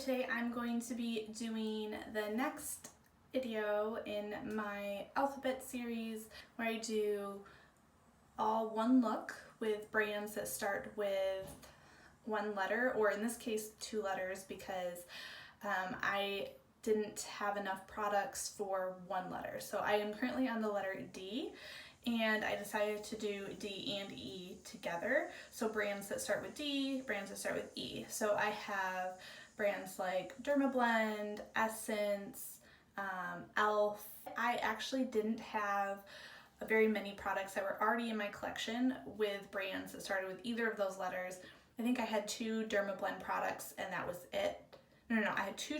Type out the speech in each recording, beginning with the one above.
today I'm going to be doing the next video in my alphabet series where I do all one look with brands that start with one letter, or in this case 2 letters, because I didn't have enough products for 1 letter. So I am currently on the letter D, and I decided to do D and E together. So brands that start with D, brands that start with E. So I have brands like Dermablend, Essence, e.l.f. I actually didn't have very many products that were already in my collection with brands that started with either of those letters. I think I had 2 Dermablend products and that was it. No, I had 2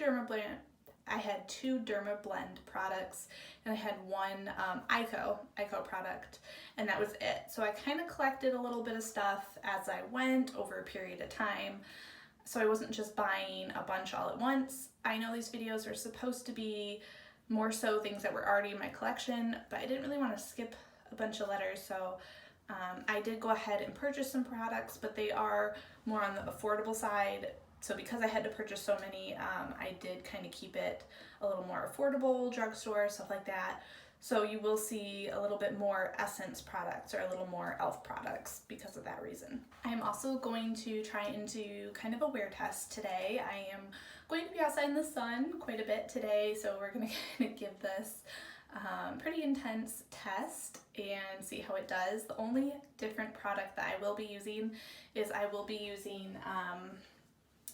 Dermablend products, and I had 1 Eyeko product, and that was it. So I kind of collected a little bit of stuff as I went over a period of time, so I wasn't just buying a bunch all at once. I know these videos are supposed to be more so things that were already in my collection, but I didn't really want to skip a bunch of letters, so I did go ahead and purchase some products, but they are more on the affordable side. So because I had to purchase so many, I did kind of keep it a little more affordable, drugstore, stuff like that. So you will see a little bit more Essence products or a little more e.l.f. products because of that reason. I am also going to try and do kind of a wear test today. I am going to be outside in the sun quite a bit today, so we're going to kind of give this pretty intense test and see how it does. The only different product that I will be using is I will be using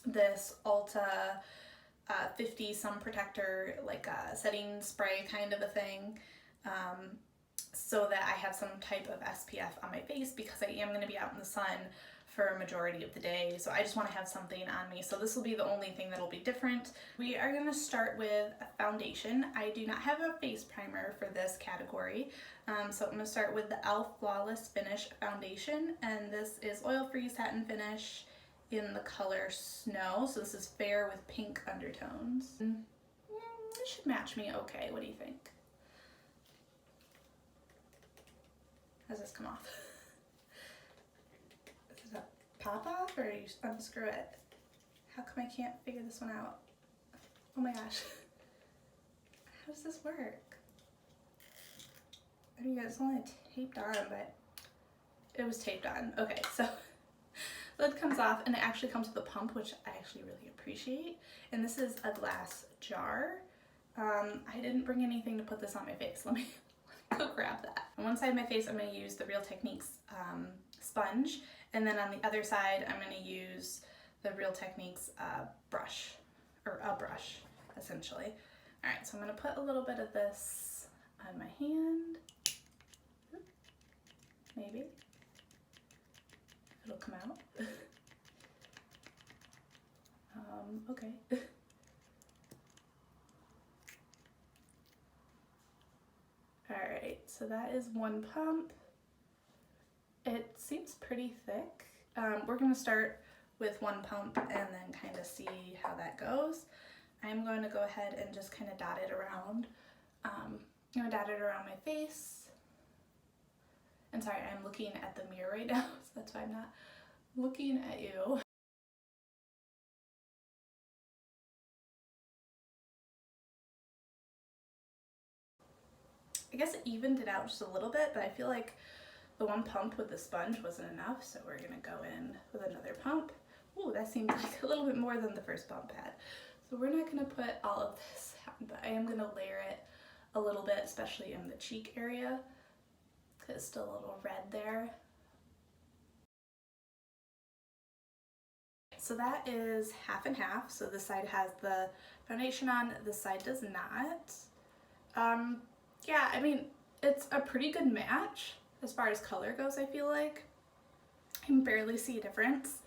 this Ulta 50 sun protector, like a setting spray kind of a thing, so that I have some type of SPF on my face because I am going to be out in the sun for a majority of the day, so I just want to have something on me. So this will be the only thing that will be different. We are going to start with a foundation. I do not have a face primer for this category, so I'm going to start with the e.l.f. Flawless Finish Foundation, and this is oil-free satin finish in the color Snow. So this is fair with pink undertones. It should match me okay. What do you think? How does this come off? Is it a pop off or you unscrew it? How come I can't figure this one out? Oh my gosh. How does this work? I mean, it's only taped on, but it was taped on. Okay, so lid comes off, and it actually comes with a pump, which I actually really appreciate. And this is a glass jar. I didn't bring anything to put this on my face. Let me go grab that. On one side of my face, I'm going to use the Real Techniques sponge, and then on the other side, I'm going to use the Real Techniques brush, or a brush, essentially. All right, so I'm going to put a little bit of this on my hand. Maybe it'll come out. Okay. Alright, so that is 1 pump. It seems pretty thick. We're going to start with 1 pump and then kind of see how that goes. I'm going to go ahead and just kind of dot it around. I'm going to dot it around my face. And sorry, I'm looking at the mirror right now, so that's why I'm not looking at you. I guess it evened it out just a little bit, but I feel like the 1 pump with the sponge wasn't enough, so we're gonna go in with another pump. Ooh, that seems like a little bit more than the first pump had. So we're not gonna put all of this on, but I am gonna layer it a little bit, especially in the cheek area, because it's still a little red there. So that is half and half. So this side has the foundation on, this side does not. Yeah, I mean, it's a pretty good match as far as color goes, I feel like. I can barely see a difference.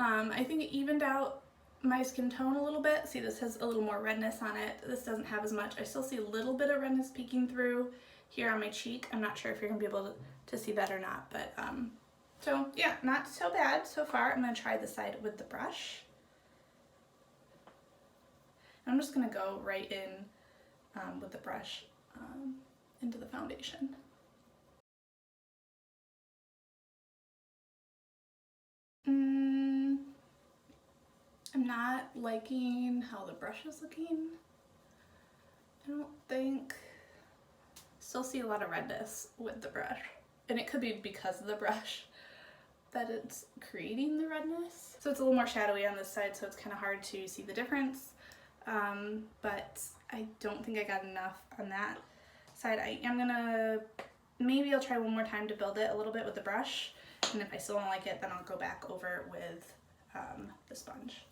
I think it evened out my skin tone a little bit. See, this has a little more redness on it. This doesn't have as much. I still see a little bit of redness peeking through here on my cheek. I'm not sure if you're gonna be able to see that or not, but so yeah, not so bad so far. I'm gonna try this side with the brush. I'm just gonna go right in with the brush into the foundation. I'm not liking how the brush is looking. I don't think. Still see a lot of redness with the brush. And it could be because of the brush that it's creating the redness. So it's a little more shadowy on this side, so it's kind of hard to see the difference. But I don't think I got enough on that side. I am gonna, maybe I'll try one more time to build it a little bit with the brush. And if I still don't like it, then I'll go back over with the sponge.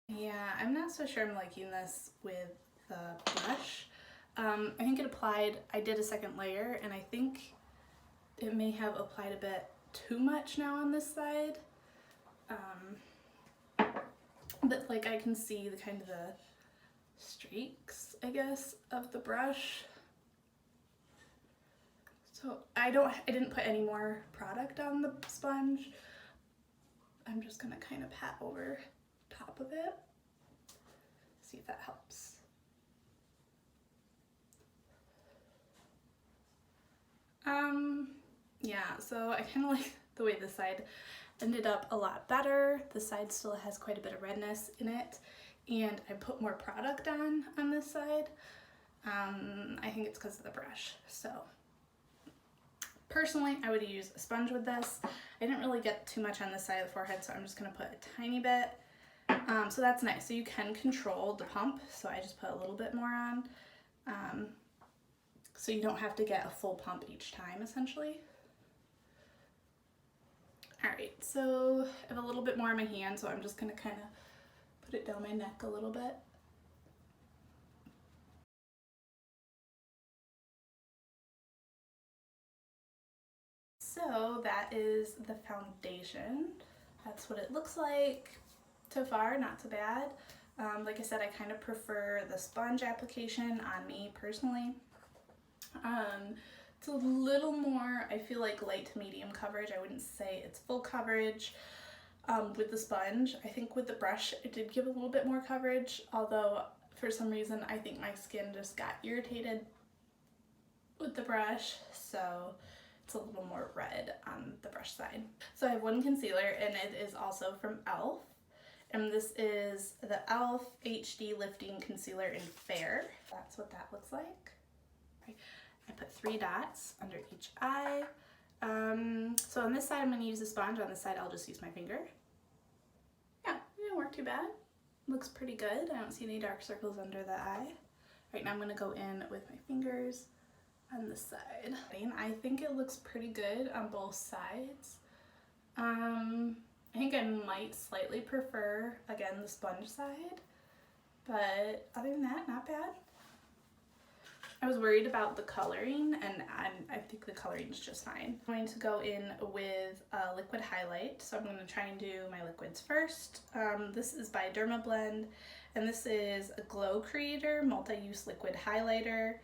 Yeah, I'm not so sure I'm liking this with the brush. I think it applied, I did a second layer, and I think it may have applied a bit too much now on this side. But like I can see the kind of the streaks, I guess, of the brush. So I didn't put any more product on the sponge. I'm just gonna kind of pat over top of it. See if that helps. Yeah, so I kind of like the way this side ended up a lot better. This side still has quite a bit of redness in it, and I put more product on this side. I think it's because of the brush. So personally, I would use a sponge with this. I didn't really get too much on this side of the forehead, so I'm just gonna put a tiny bit. So that's nice. So you can control the pump. So I just put a little bit more on. So you don't have to get a full pump each time, essentially. All right, so I have a little bit more on my hand, so I'm just gonna kind of put it down my neck a little bit. So that is the foundation. That's what it looks like so far, not so bad. Like I said, I kind of prefer the sponge application on me personally. It's a little more, I feel like, light to medium coverage. I wouldn't say it's full coverage with the sponge. I think with the brush it did give a little bit more coverage, although for some reason I think my skin just got irritated with the brush, so it's a little more red on the brush side. So I have one concealer, and it is also from e.l.f. And this is the e.l.f. HD Lifting Concealer in Fair. That's what that looks like. I put 3 dots under each eye. So on this side I'm going to use a sponge, on this side I'll just use my finger. Yeah, it didn't work too bad. Looks pretty good. I don't see any dark circles under the eye. Right now I'm going to go in with my fingers on this side. And I think it looks pretty good on both sides. I think I might slightly prefer, again, the sponge side, but other than that, not bad. I was worried about the coloring, and I think the coloring is just fine. I'm going to go in with a liquid highlight, so I'm going to try and do my liquids first. This is by Dermablend, and this is a Glow Creator Multi-Use Liquid Highlighter.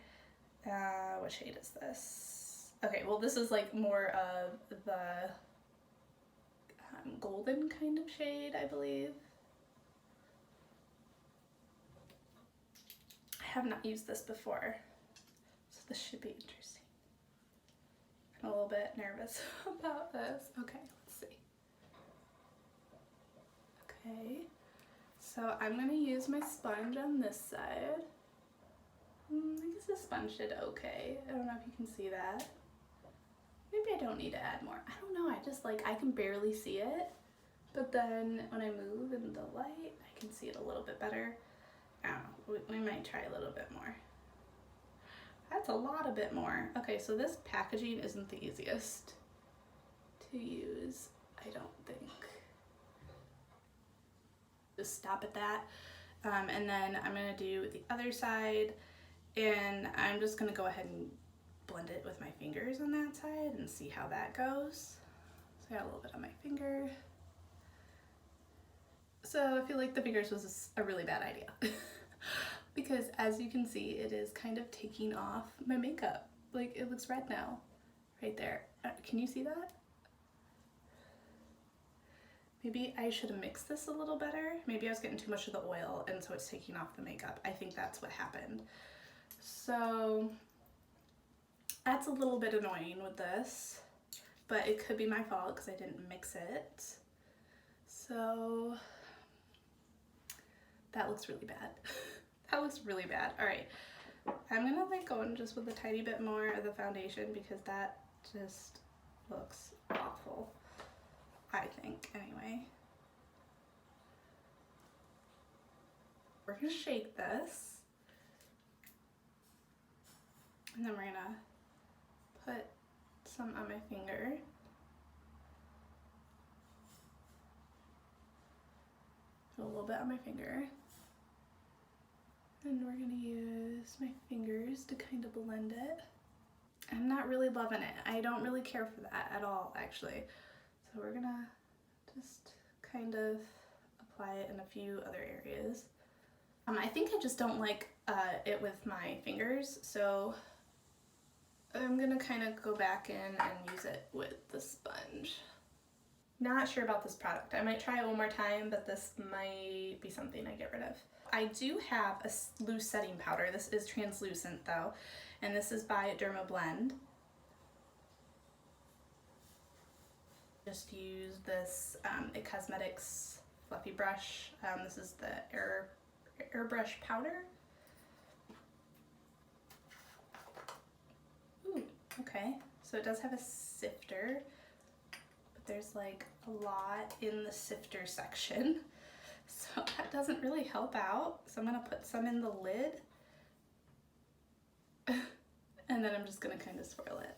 What shade is this? Okay, well this is like more of the golden kind of shade, I believe. I have not used this before, so this should be interesting. I'm a little bit nervous about this. Okay, let's see. Okay, so I'm gonna use my sponge on this side. I guess the sponge did okay. I don't know if you can see that. Maybe I don't need to add more. I don't know, I just like, I can barely see it, but then when I move in the light, I can see it a little bit better. I don't know, we might try a little bit more. That's a lot, a bit more. Okay, so this packaging isn't the easiest to use, I don't think. Just stop at that. And then I'm gonna do the other side, and I'm just gonna go ahead and blend it with my fingers on that side and see how that goes. So I got a little bit on my finger. So I feel like the fingers was a really bad idea because as you can see, it is kind of taking off my makeup. Like, it looks red now, right there. Can you see that? Maybe I should have mixed this a little better. Maybe I was getting too much of the oil and so it's taking off the makeup. I think that's what happened. So that's a little bit annoying with this. but it could be my fault because I didn't mix it. So that looks really bad. That looks really bad. All right, I'm gonna like go in just with a tiny bit more of the foundation because that just looks awful, I think, anyway. We're gonna shake this, and then we're gonna put some on my finger. Put a little bit on my finger. And we're gonna use my fingers to kind of blend it. I'm not really loving it. I don't really care for that at all, actually. So we're gonna just kind of apply it in a few other areas. I think I just don't like it with my fingers, so I'm gonna kind of go back in and use it with the sponge. Not sure about this product. I might try it one more time, but this might be something I get rid of. I do have a loose setting powder. This is translucent though, and this is by Dermablend. Just use this it Cosmetics fluffy brush. This is the airbrush powder. Ooh, okay. So it does have a sifter, but there's like a lot in the sifter section. So that doesn't really help out. So I'm gonna put some in the lid and then I'm just gonna kind of swirl it.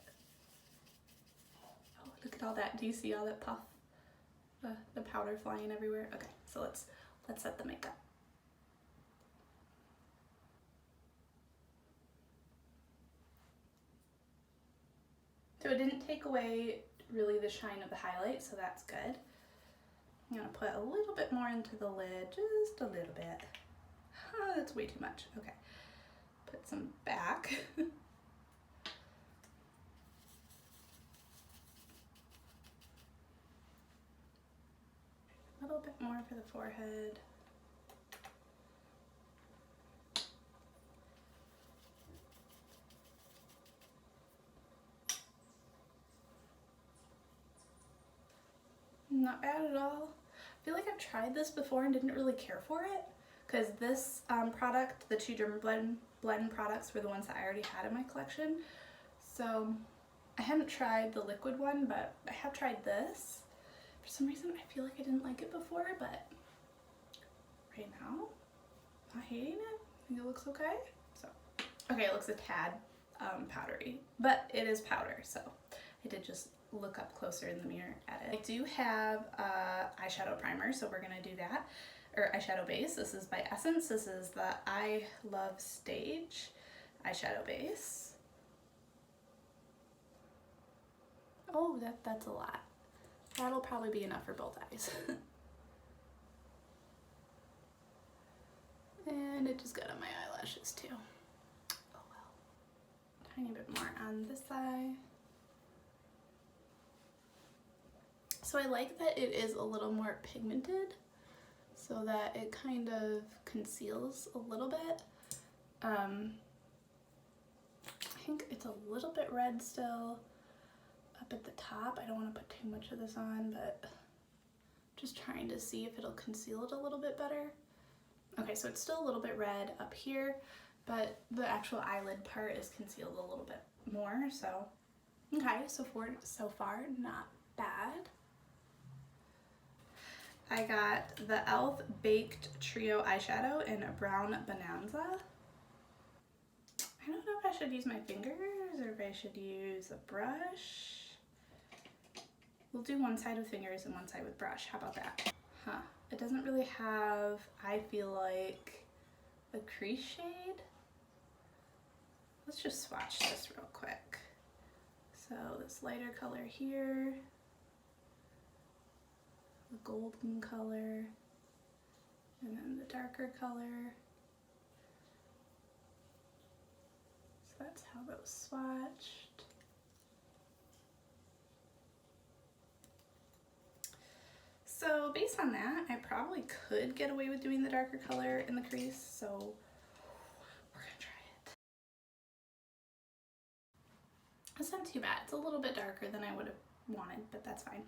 Oh, look at all that. Do you see all that puff? The powder flying everywhere? Okay, so let's set the makeup. So it didn't take away really the shine of the highlight, so that's good. I'm gonna put a little bit more into the lid, just a little bit. Oh, that's way too much. Okay, put some back. A little bit more for the forehead. Not bad at all. I feel like I've tried this before and didn't really care for it because this product, the two Dermablend products, were the ones that I already had in my collection. So I hadn't tried the liquid one, but I have tried this. For some reason, I feel like I didn't like it before, but right now, not hating it. I think it looks okay. So, okay, it looks a tad powdery, but it is powder, so I did just look up closer in the mirror at it. I do have eyeshadow primer, so we're gonna do that, or eyeshadow base. This is by Essence. This is the I Love Stage eyeshadow base. Oh, that's a lot. That'll probably be enough for both eyes. And it just got on my eyelashes too. Oh well. Tiny bit more on this eye. So I like that it is a little more pigmented so that it kind of conceals a little bit. I think it's a little bit red still up at the top. I don't want to put too much of this on, but just trying to see if it'll conceal it a little bit better. Okay, so it's still a little bit red up here, but the actual eyelid part is concealed a little bit more, so okay, so far not bad. I got the e.l.f. Baked Trio eyeshadow in a brown bonanza. I don't know if I should use my fingers or if I should use a brush. We'll do one side with fingers and one side with brush. How about that? Huh. It doesn't really have, I feel like, a crease shade. Let's just swatch this real quick. So this lighter color here, the golden color, and then the darker color. So that's how those swatched. So based on that, I probably could get away with doing the darker color in the crease, so we're gonna try it. It's not too bad. It's a little bit darker than I would have wanted, but that's fine.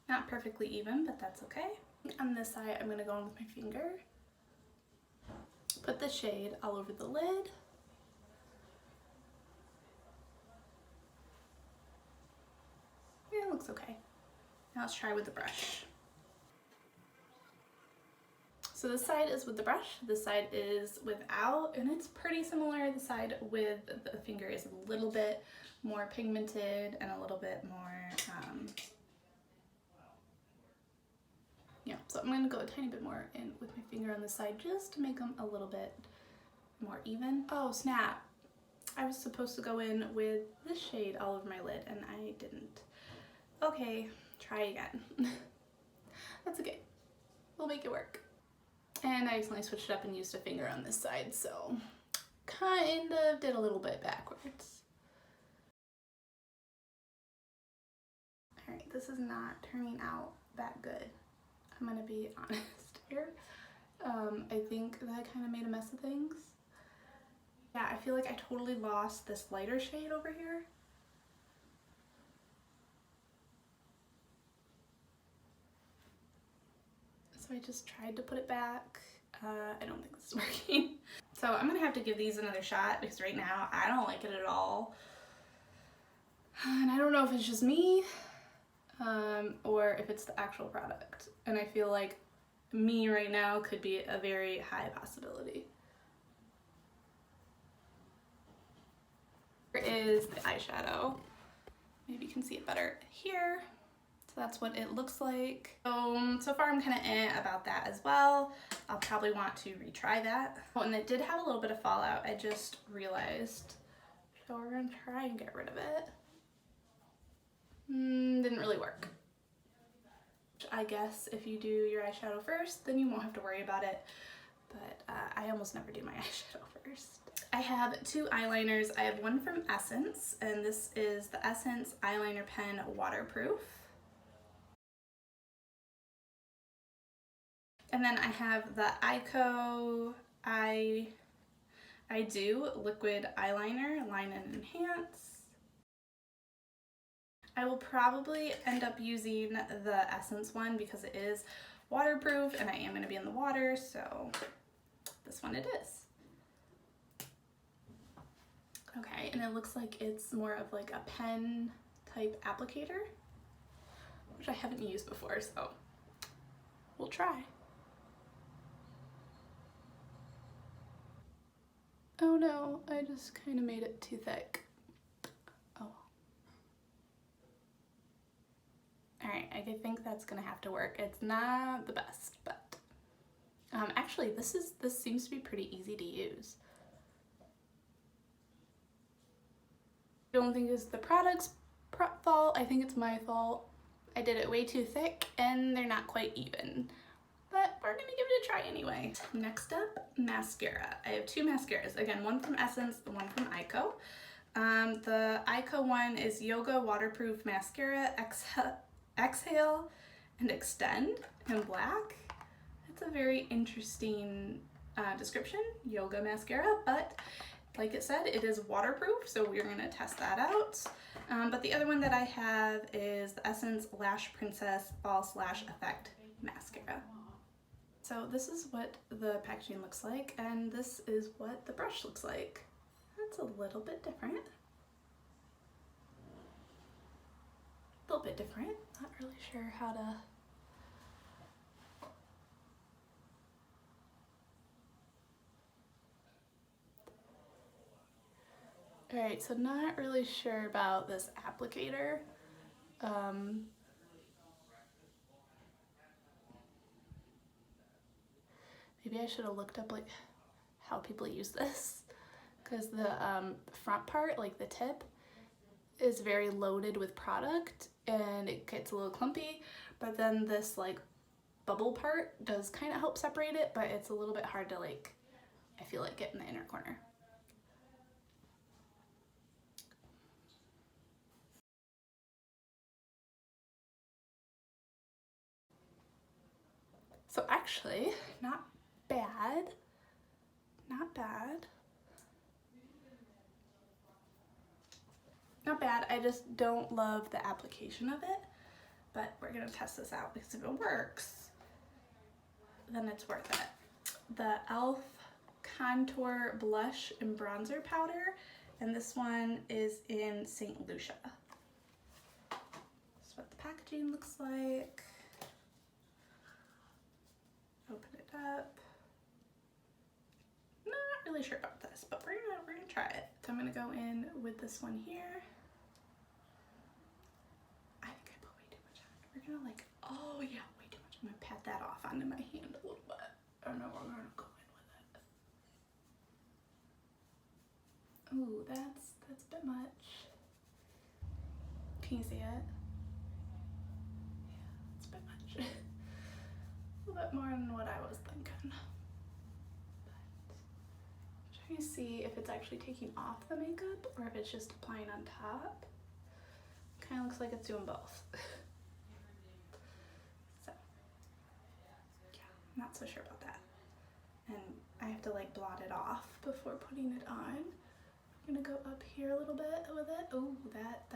Not perfectly even, but that's okay. On this side, I'm gonna go in with my finger, put the shade all over the lid. Yeah, it looks okay. Now let's try with the brush. So this side is with the brush, this side is without, and it's pretty similar. The side with the finger is a little bit more pigmented and a little bit more, yeah. So I'm gonna go a tiny bit more in with my finger on this side just to make them a little bit more even. Oh snap, I was supposed to go in with this shade all over my lid and I didn't. Okay, try again. That's okay, we'll make it work. And I accidentally switched it up and used a finger on this side, so kind of did a little bit backwards. Alright, this is not turning out that good. I'm gonna be honest here. I think that I kind of made a mess of things. Yeah, I feel like I totally lost this lighter shade over here. So I just tried to put it back. I don't think this is working. So I'm gonna have to give these another shot because right now I don't like it at all. And I don't know if it's just me or if it's the actual product. And I feel like me right now could be a very high possibility. Here is the eyeshadow. Maybe you can see it better here. So that's what it looks like. So far I'm kind of about that as well. I'll probably want to retry that. Oh, and it did have a little bit of fallout, I just realized. So we're gonna try and get rid of it. Didn't really work. I guess if you do your eyeshadow first, then you won't have to worry about it. But I almost never do my eyeshadow first. I have two eyeliners. I have one from Essence, and this is the Essence Eyeliner Pen Waterproof. And then I have the Eyeko I Do Liquid Eyeliner, Line and Enhance. I will probably end up using the Essence one because it is waterproof and I am going to be in the water, so this one it is. Okay, and it looks like it's more of like a pen type applicator, which I haven't used before, so we'll try. Oh no, I just kind of made it too thick. Oh. Alright, I think that's gonna have to work. It's not the best, but actually this seems to be pretty easy to use. I don't think it's the product's fault, I think it's my fault. I did it way too thick and they're not quite even. But we're gonna give it a try anyway. Next up, mascara. I have two mascaras. Again, one from Essence, the one from Eyeko. The Eyeko one is Yoga Waterproof Mascara, Exhale and Extend in black. It's a very interesting description, yoga mascara, but like it said, it is waterproof, so we're gonna test that out. But the other one that I have is the Essence Lash Princess False Lash Effect Mascara. So this is what the packaging looks like, and this is what the brush looks like. That's a little bit different. A little bit different. Not really sure how to... Alright, so not really sure about this applicator. Maybe I should have looked up like how people use this, because the front part, like the tip, is very loaded with product and it gets a little clumpy, but then this like bubble part does kind of help separate it, but it's a little bit hard to like, I feel like, get in the inner corner. So actually, not bad, not bad. Not bad, I just don't love the application of it, but we're gonna test this out because if it works, then it's worth it. The e.l.f. Contour Blush and Bronzer Powder, and this one is in St. Lucia. That's what the packaging looks like. Open it up. Not really sure about this, but we're gonna try it. So I'm gonna go in with this one here. I think I put way too much on. We're gonna like, oh yeah, way too much. I'm gonna pat that off onto my hand a little bit. I don't know, we're gonna go in with it. Ooh, that's a bit much. Can you see it? Yeah, it's a bit much. A little bit more than what I was thinking. But I'm trying to see if it's actually taking off the makeup or if it's just applying on top. Kind of looks like it's doing both. So, yeah, not so sure about that. And I have to like blot it off before putting it on. I'm gonna go up here a little bit with it. Oh, that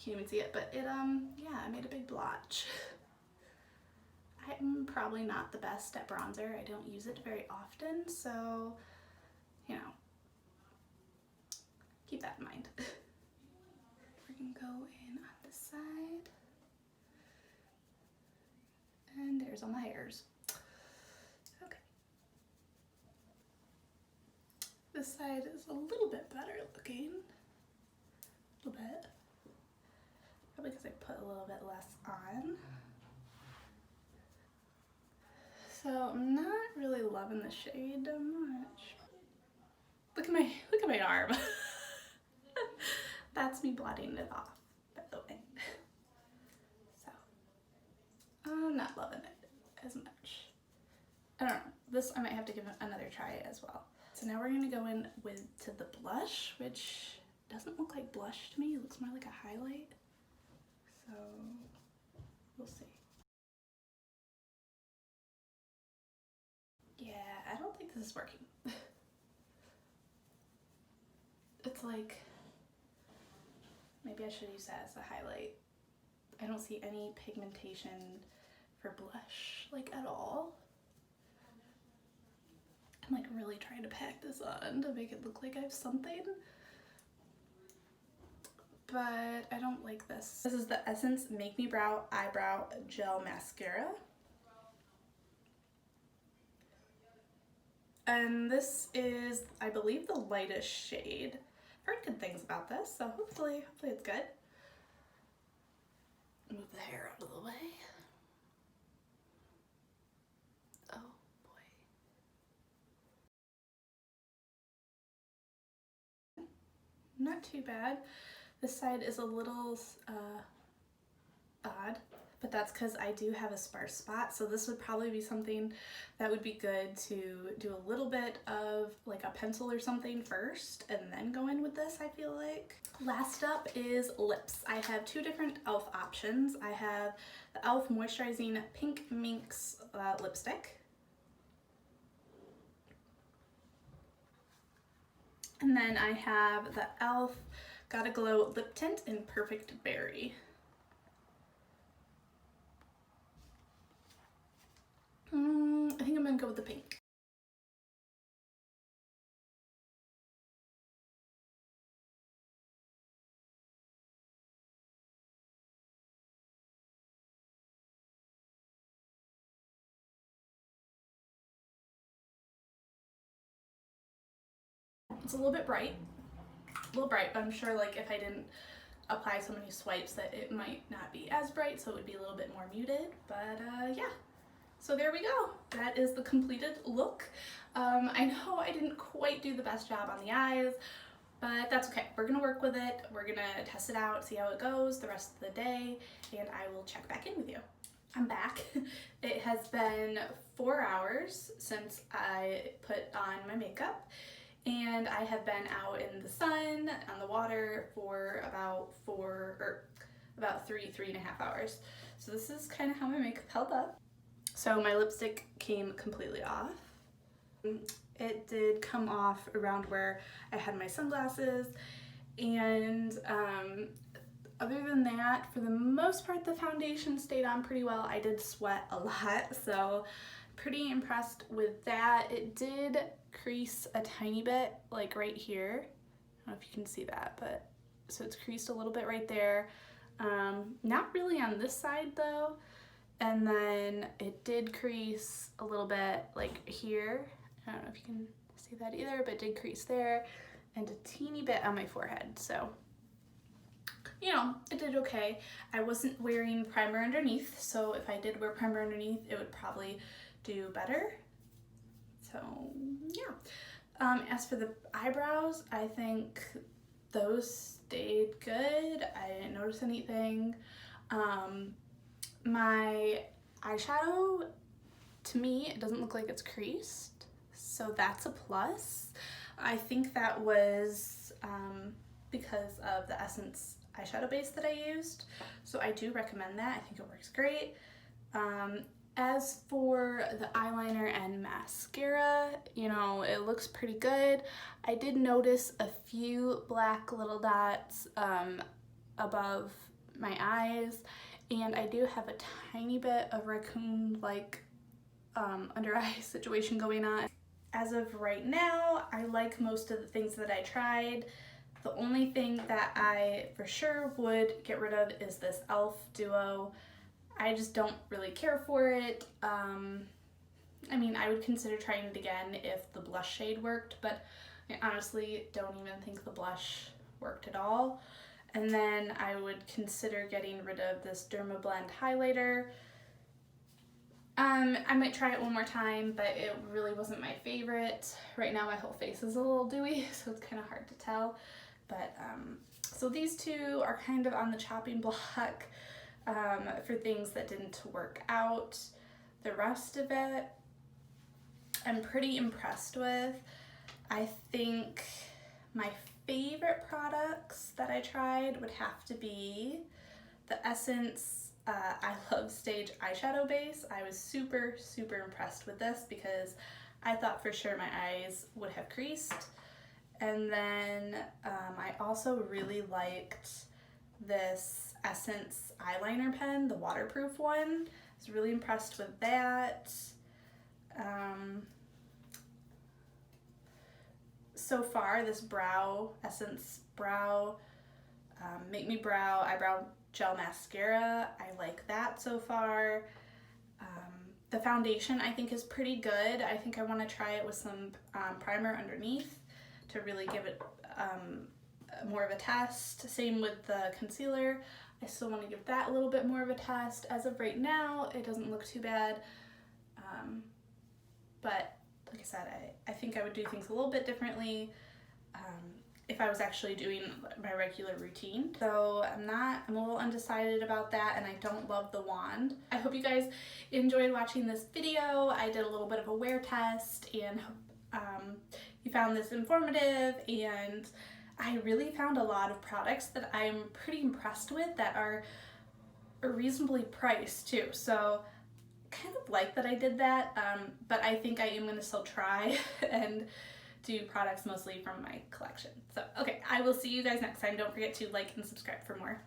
can't even see it, but it yeah, I made a big blotch. I'm probably not the best at bronzer. I don't use it very often, so you know, keep that in mind. We're gonna go in on this side, and there's all my hairs. Okay, this side is a little bit better looking. A little bit. Probably because I put a little bit less on. So I'm not really loving the shade that much. Look at my arm. That's me blotting it off, by the way. So I'm not loving it as much. I don't know. This I might have to give another try as well. So now we're gonna go in to the blush, which doesn't look like blush to me. It looks more like a highlight. So we'll see. Yeah, I don't think this is working. It's like, maybe I should use that as a highlight. I don't see any pigmentation for blush, like at all. I'm like really trying to pack this on to make it look like I have something. But I don't like this. This is the Essence Make Me Brow Eyebrow Gel Mascara. And this is, I believe, the lightest shade. I've heard good things about this, so hopefully it's good. Move the hair out of the way. Oh boy. Not too bad. This side is a little odd, but that's because I do have a sparse spot, so this would probably be something that would be good to do a little bit of like a pencil or something first and then go in with this, I feel like. Last up is lips. I have two different e.l.f. options. I have the e.l.f. Moisturizing Pink Minx lipstick. And then I have the e.l.f. Gotta Glow Lip Tint in Perfect Berry. I think I'm gonna go with the pink. It's a little bit bright, but I'm sure like if I didn't apply so many swipes that it might not be as bright, so it would be a little bit more muted, but yeah. So there we go. That is the completed look. I know I didn't quite do the best job on the eyes, but that's okay. We're gonna work with it. We're gonna test it out, see how it goes the rest of the day, and I will check back in with you. I'm back. It has been 4 hours since I put on my makeup, and I have been out in the sun, on the water for about 3.5 hours. So this is kind of how my makeup held up. So my lipstick came completely off. It did come off around where I had my sunglasses, And other than that, for the most part, the foundation stayed on pretty well. I did sweat a lot, so pretty impressed with that. It did crease a tiny bit, like right here. I don't know if you can see that, but so it's creased a little bit right there. Not really on this side though. And then it did crease a little bit like here. I don't know if you can see that either, but it did crease there and a teeny bit on my forehead. So, you know, it did okay. I wasn't wearing primer underneath, so if I did wear primer underneath, it would probably do better. So, yeah. As for the eyebrows, I think those stayed good. I didn't notice anything. My eyeshadow, to me, it doesn't look like it's creased, so that's a plus. I think that was because of the Essence eyeshadow base that I used, so I do recommend that. I think it works great. As for the eyeliner and mascara, you know, it looks pretty good. I did notice a few black little dots above my eyes, and I do have a tiny bit of raccoon-like under eye situation going on. As of right now, I like most of the things that I tried. The only thing that I for sure would get rid of is this e.l.f. duo. I just don't really care for it. I mean, I would consider trying it again if the blush shade worked, but I honestly don't even think the blush worked at all. And then I would consider getting rid of this Dermablend highlighter. I might try it one more time, but it really wasn't my favorite. Right now my whole face is a little dewy, so it's kind of hard to tell. But so these two are kind of on the chopping block for things that didn't work out. The rest of it, I'm pretty impressed with. I think my favorite products that I tried would have to be the Essence e.l.f. Stage eyeshadow base. I was super, super impressed with this because I thought for sure my eyes would have creased. And then I also really liked this Essence eyeliner pen, the waterproof one. I was really impressed with that. So far, this Essence Brow Make Me Brow Eyebrow Gel Mascara, I like that so far. The foundation I think is pretty good. I think I want to try it with some primer underneath to really give it more of a test. Same with the concealer. I still want to give that a little bit more of a test. As of right now, it doesn't look too bad. But like I said, I think I would do things a little bit differently if I was actually doing my regular routine. So I'm a little undecided about that, and I don't love the wand. I hope you guys enjoyed watching this video. I did a little bit of a wear test, and you found this informative, and I really found a lot of products that I'm pretty impressed with that are reasonably priced too. So kind of like that I did that, but I think I am going to still try and do products mostly from my collection. So, okay, I will see you guys next time. Don't forget to like and subscribe for more.